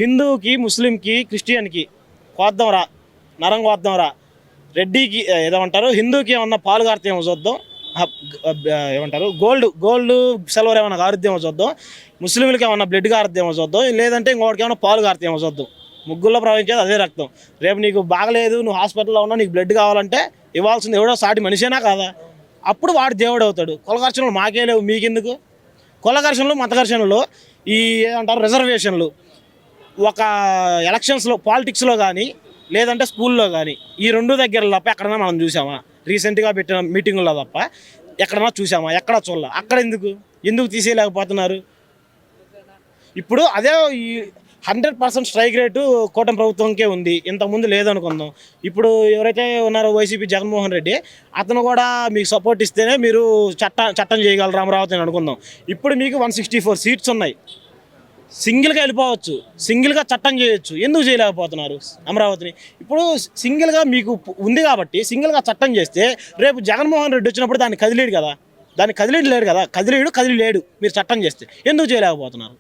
హిందువుకి, ముస్లింకి, క్రిస్టియన్కి కోద్దాంరా, నరం కోద్దాంరా, రెడ్డికి ఏదేమంటారు, హిందూకి ఏమన్నా పాలు కారుతేమో చూద్దాం, ఏమంటారు గోల్డ్ సిల్వర్ ఏమన్నా కారుద్దేమో చూద్దాం, ముస్లింలకి ఏమన్నా బ్లడ్ కారుద్దేమో చూద్దాం, లేదంటే ఇంకోటికి ఏమన్నా పాలు కారుతేమో చూద్దాం. ముగ్గుల్లో ప్రవహించేది అదే రక్తం. రేపు నీకు బాగలేదు, నువ్వు హాస్పిటల్లో ఉన్నా, నీకు బ్లడ్ కావాలంటే ఇవ్వాల్సింది ఎవడో సాటి మనిషేనా కాదా? అప్పుడు వాడు దేవుడు అవుతాడు. కులఘర్షణలు మాకే లేవు, మీకెందుకు? కులఘర్షణలు, మత ఘర్షణలు, ఈ ఏమంటారు రిజర్వేషన్లు, ఒక ఎలక్షన్స్లో పాలిటిక్స్లో కానీ లేదంటే స్కూల్లో కానీ ఈ రెండు దగ్గర తప్ప ఎక్కడన్నా మనం చూసామా? రీసెంట్గా పెట్టిన మీటింగుల్లో తప్ప ఎక్కడన్నా చూసామా? ఎక్కడా చూడాల. అక్కడ ఎందుకు తీసేయలేకపోతున్నారు? ఇప్పుడు అదే ఈ 100% స్ట్రైక్ రేటు కూటమి ప్రభుత్వంకే ఉంది, ఇంతకుముందు లేదనుకుందాం. ఇప్పుడు ఎవరైతే ఉన్నారో వైసీపీ జగన్మోహన్ రెడ్డి, అతను కూడా మీకు సపోర్ట్ ఇస్తేనే మీరు చట్టం చేయగలరు అమరావతి అని అనుకుందాం. ఇప్పుడు మీకు 164 సీట్స్ ఉన్నాయి, సింగిల్గా వెళ్ళిపోవచ్చు, సింగిల్గా చట్టం చేయొచ్చు. ఎందుకు చేయలేకపోతున్నారు అమరావతిని? ఇప్పుడు సింగిల్గా మీకు ఉంది కాబట్టి సింగిల్గా చట్టం చేస్తే రేపు జగన్మోహన్ రెడ్డి వచ్చినప్పుడు దాన్ని కదిలేడు కదా, కదిలేడు, మీరు చట్టం చేస్తే ఎందుకు చేయలేకపోతున్నారు?